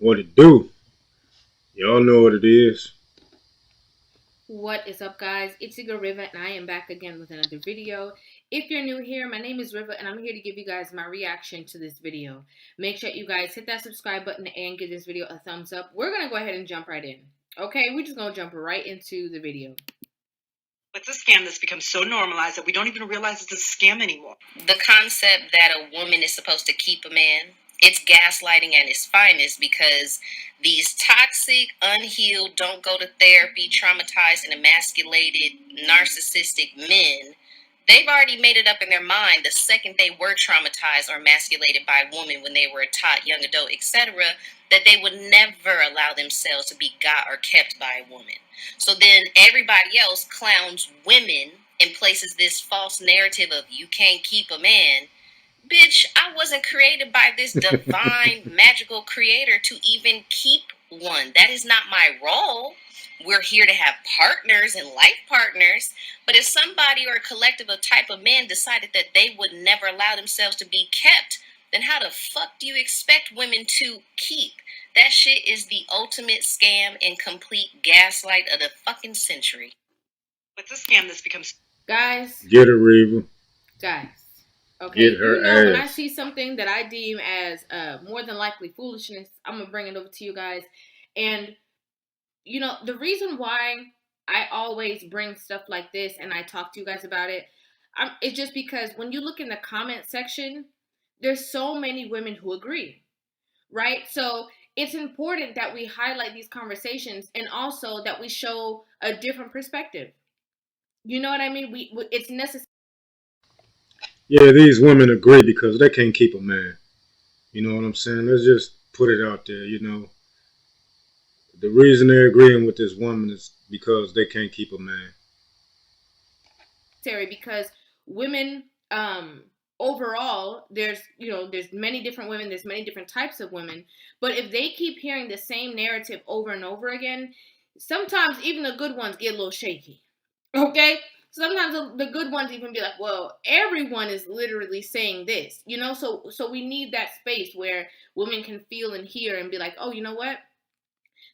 What it do? Y'all know what it is. What is up, guys? It's your girl Riva, and I am back again with another video. If you're new here, my name is Riva, and I'm here to give you guys my reaction to this video. Make sure you guys hit that subscribe button and give this video a thumbs up. We're gonna go ahead and jump right in. Okay, we're just gonna jump right into the video. It's a scam that's become so normalized that we don't even realize it's a scam anymore. The concept that a woman is supposed to keep a man, it's gaslighting at its finest, because these toxic, unhealed, don't go to therapy, traumatized and emasculated, narcissistic men, they've already made it up in their mind the second they were traumatized or emasculated by a woman when they were a tot, young adult, etc., that they would never allow themselves to be got or kept by a woman. So then everybody else clowns women and places this false narrative of you can't keep a man. Bitch, I wasn't created by this divine, magical creator to even keep one. That is not my role. We're here to have partners and life partners. But if somebody or a collective of type of men decided that they would never allow themselves to be kept, then how the fuck do you expect women to keep? That shit is the ultimate scam and complete gaslight of the fucking century. It's a scam that's become... Guys, Get it, Reva. guys. Okay, Get her you know, when I ass. see something that I deem as more than likely foolishness, I'm gonna bring it over to you guys. And you know, the reason why I always bring stuff like this and I talk to you guys about it, it's just because when you look in the comment section, there's so many women who agree, right? So it's important that we highlight these conversations and also that we show a different perspective. You know what I mean? It's necessary. Yeah, these women agree because they can't keep a man. You know what I'm saying? Let's just put it out there, you know. The reason they're agreeing with this woman is because they can't keep a man. Because women overall, there's many different women, there's many different types of women, but if they keep hearing the same narrative over and over again, sometimes even the good ones get a little shaky. Okay, sometimes the good ones even be like, well, everyone is literally saying this, you know. So we need that space where women can feel and hear and be like, oh, you know what,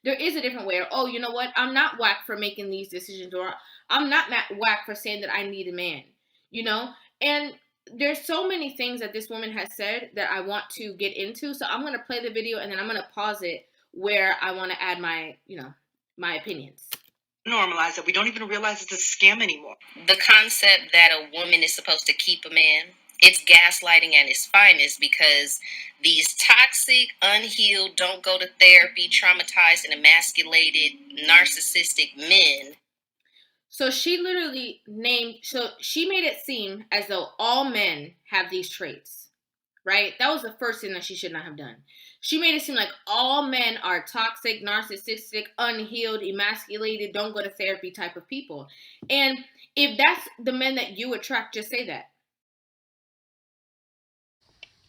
there is a different way. Or, oh, you know what, I'm not whack for making these decisions, or I'm not whack for saying that I need a man, you know. And there's so many things that this woman has said that I want to get into, so I'm going to play the video and then I'm going to pause it where I want to add my, my opinions. Normalized that we don't even realize it's a scam anymore. The concept that a woman is supposed to keep a man, it's gaslighting at its finest, because these toxic, unhealed, don't go to therapy, traumatized and emasculated, narcissistic men. So she literally she made it seem as though all men have these traits, right? That was the first thing that she should not have done. She made it seem like all men are toxic, narcissistic, unhealed, emasculated, don't go to therapy type of people. And if that's the men that you attract, just say that.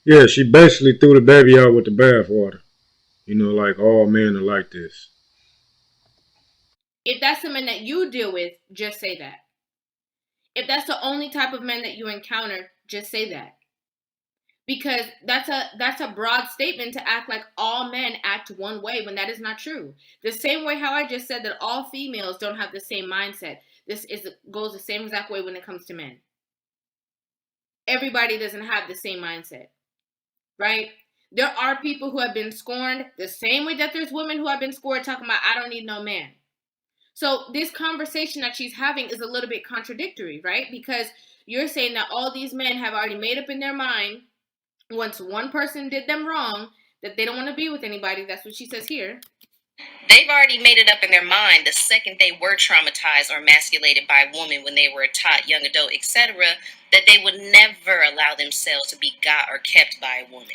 Yeah, she basically threw the baby out with the bathwater. You know, like all men are like this. If that's the men that you deal with, just say that. If that's the only type of men that you encounter, just say that. Because that's a broad statement to act like all men act one way when that is not true. The same way how I just said that all females don't have the same mindset. Goes the same exact way when it comes to men. Everybody doesn't have the same mindset, right? There are people who have been scorned the same way that there's women who have been scorned talking about I don't need no man. So this conversation that she's having is a little bit contradictory, right? Because you're saying that all these men have already made up in their mind, once one person did them wrong, that they don't want to be with anybody. That's what she says here. They've already made it up in their mind the second they were traumatized or emasculated by a woman when they were a tot, young adult, etc., that they would never allow themselves to be got or kept by a woman.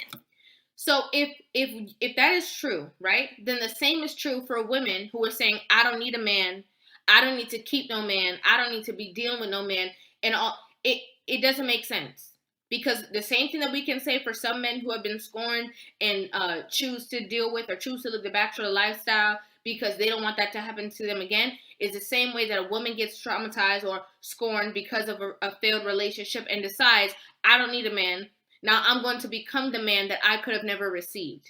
So if that is true, right, then the same is true for women who are saying, I don't need a man, I don't need to keep no man, I don't need to be dealing with no man, and all it doesn't make sense. Because the same thing that we can say for some men who have been scorned and choose to deal with or choose to live the bachelor lifestyle because they don't want that to happen to them again is the same way that a woman gets traumatized or scorned because of a failed relationship and decides, I don't need a man. Now I'm going to become the man that I could have never received.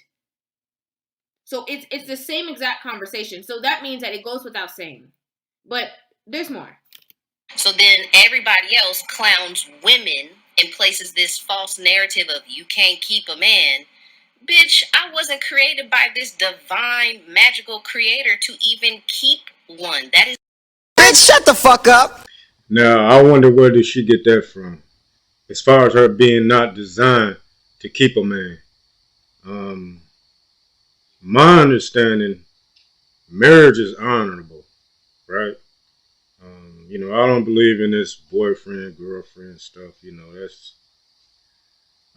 So it's the same exact conversation. So that means that it goes without saying. But there's more. So then everybody else clowns women and places this false narrative of you can't keep a man. Bitch, I wasn't created by this divine, magical creator to even keep one. That is. Bitch, shut the fuck up. Now, I wonder where did she get that from? As far as her being not designed to keep a man. My understanding, marriage is honorable, right? I don't believe in this boyfriend, girlfriend stuff.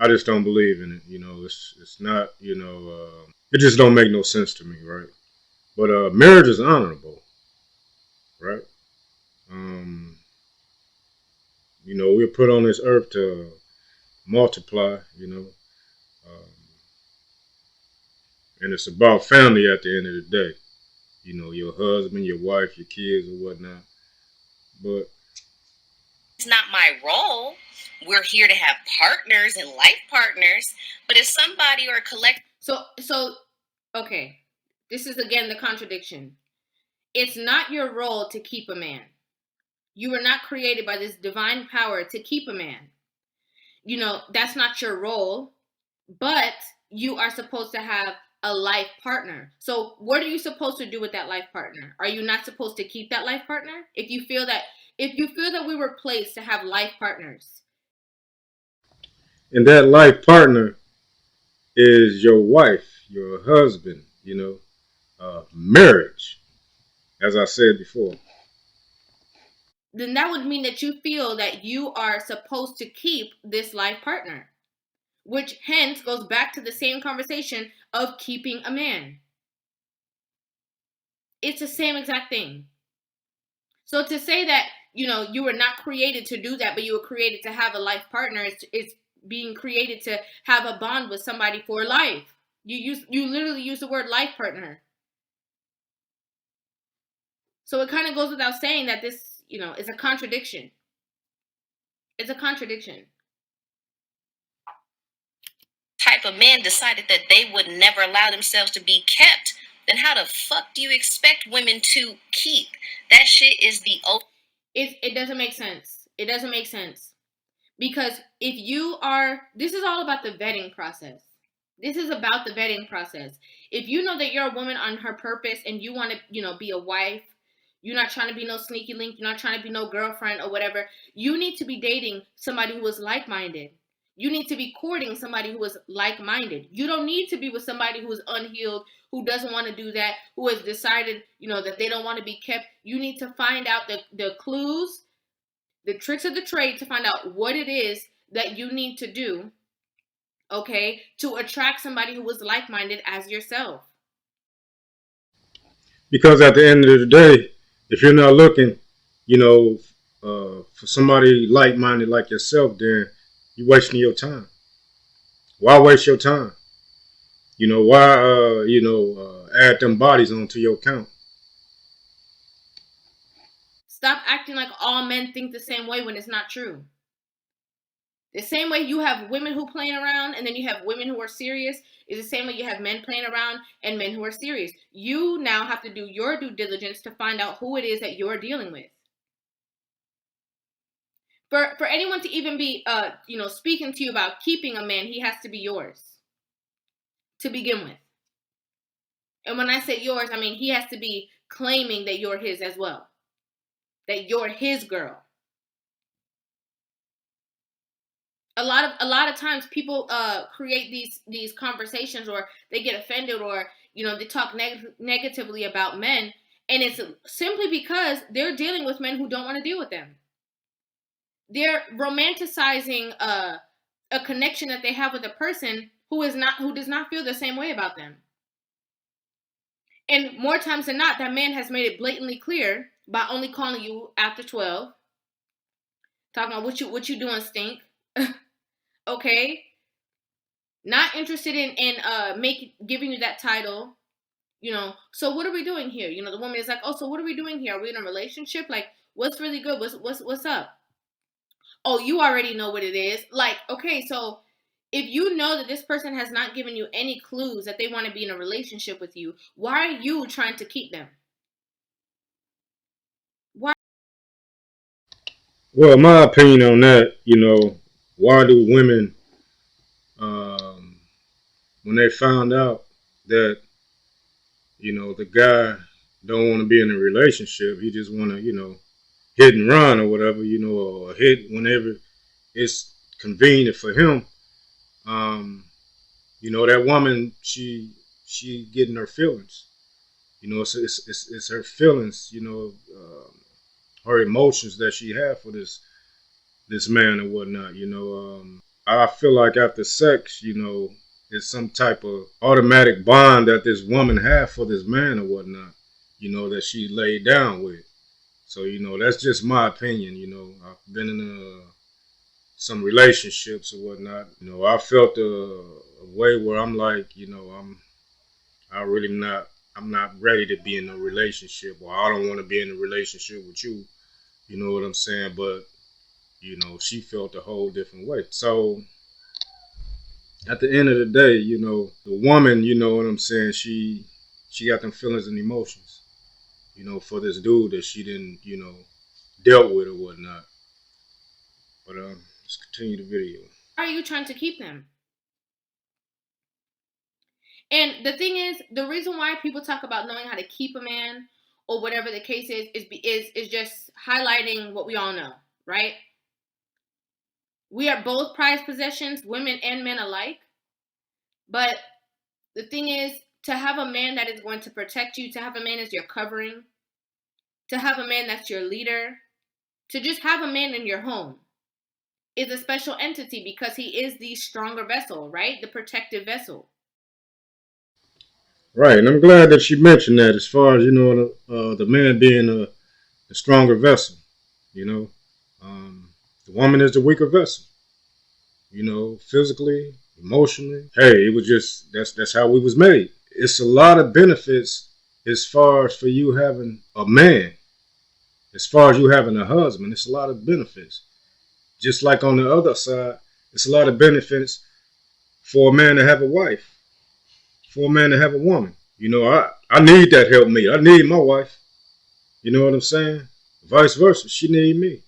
I just don't believe in it. It's not. It just don't make no sense to me, right? But marriage is honorable, right? We're put on this earth to multiply. And it's about family at the end of the day. Your husband, your wife, your kids, or whatnot. But it's not my role. We're here to have partners and life partners. But if somebody or a collect. So, okay. This is again the contradiction. It's not your role to keep a man. You were not created by this divine power to keep a man. That's not your role, but you are supposed to have a life partner. So what are you supposed to do with that life partner? Are you not supposed to keep that life partner? If you feel that we were placed to have life partners. And that life partner is your wife, your husband, marriage, as I said before. Then that would mean that you feel that you are supposed to keep this life partner, which hence goes back to the same conversation of keeping a man. It's the same exact thing. So to say that, you were not created to do that, but you were created to have a life partner, it's being created to have a bond with somebody for life. You literally use the word life partner. So it kind of goes without saying that this, is a contradiction. It's a contradiction. Type of man decided that they would never allow themselves to be kept, then how the fuck do you expect women to keep? That shit is the it doesn't make sense. It doesn't make sense. Because this is all about the vetting process. This is about the vetting process. If you know that you're a woman on her purpose and you want to, be a wife, you're not trying to be no sneaky link, you're not trying to be no girlfriend or whatever, you need to be dating somebody who is like-minded. You need to be courting somebody who is like-minded. You don't need to be with somebody who is unhealed, who doesn't want to do that, who has decided, that they don't want to be kept. You need to find out the clues, the tricks of the trade to find out what it is that you need to do, okay, to attract somebody who is like-minded as yourself. Because at the end of the day, if you're not looking, for somebody like-minded like yourself, then you're wasting your time. Why waste your time? Why, add them bodies onto your account? Stop acting like all men think the same way when it's not true. The same way you have women who playing around and then you have women who are serious is the same way you have men playing around and men who are serious. You now have to do your due diligence to find out who it is that you're dealing with. For anyone to even be, speaking to you about keeping a man, he has to be yours to begin with. And when I say yours, I mean he has to be claiming that you're his as well, that you're his girl. A lot of times people create these conversations, or they get offended, or they talk negatively about men, and it's simply because they're dealing with men who don't want to deal with them. They're romanticizing a connection that they have with a person who does not feel the same way about them. And more times than not, that man has made it blatantly clear by only calling you after 12, talking about what you doing, stink. Okay, not interested in giving you that title, So what are we doing here? The woman is like, oh, so what are we doing here? Are we in a relationship? Like, what's really good? What's up? Oh, you already know what it is. Like, okay, so If you know that this person has not given you any clues that they want to be in a relationship with you, why are you trying to keep them? Why? Well, my opinion on that, why do women, when they found out that, the guy don't want to be in a relationship, he just want to, hit and run or whatever, or hit whenever it's convenient for him. That woman, she getting her feelings. It's her feelings, her emotions that she have for this man and whatnot. I feel like after sex, it's some type of automatic bond that this woman have for this man or whatnot. That she laid down with. So that's just my opinion. I've been in some relationships or whatnot. I felt a way where I'm like, I'm not ready to be in a relationship, or I don't want to be in a relationship with you. You know what I'm saying? But, she felt a whole different way. So at the end of the day, the woman, you know what I'm saying? She got them feelings and emotions, for this dude that she didn't, dealt with or whatnot. But let's continue the video. Why are you trying to keep them? And the thing is, the reason why people talk about knowing how to keep a man or whatever the case is just highlighting what we all know, right? We are both prized possessions, women and men alike. But the thing is, to have a man that is going to protect you, to have a man as your covering, to have a man that's your leader, to just have a man in your home is a special entity because he is the stronger vessel, right? The protective vessel. Right, and I'm glad that she mentioned that as far as, the man being a stronger vessel, the woman is the weaker vessel, physically, emotionally. Hey, it was just, that's how we was made. It's a lot of benefits as far as for you having a man, as far as you having a husband, it's a lot of benefits. Just like on the other side, it's a lot of benefits for a man to have a wife, for a man to have a woman. I need that help me. I need my wife. You know what I'm saying? Vice versa, she need me.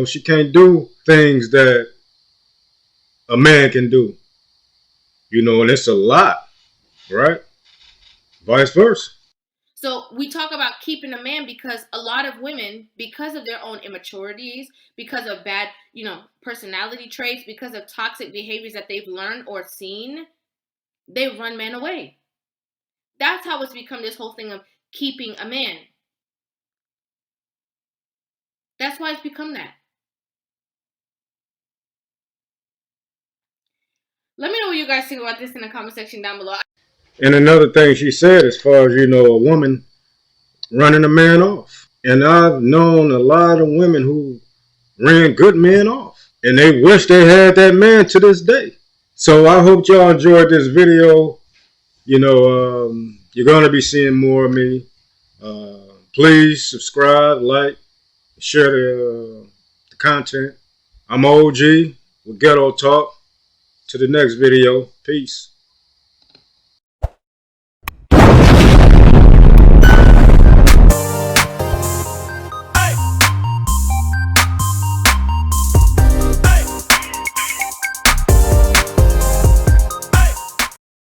She can't do things that a man can do. And it's a lot, right? Vice versa. So we talk about keeping a man because a lot of women, because of their own immaturities, because of bad, personality traits, because of toxic behaviors that they've learned or seen, they run men away. That's how it's become this whole thing of keeping a man. That's why it's become that. Let me know what you guys think about this in the comment section down below. And another thing she said, as far as, a woman running a man off. And I've known a lot of women who ran good men off. And they wish they had that man to this day. So I hope y'all enjoyed this video. You're going to be seeing more of me. Please subscribe, like, share the content. I'm OG with Ghetto Talk. To the next video. Peace.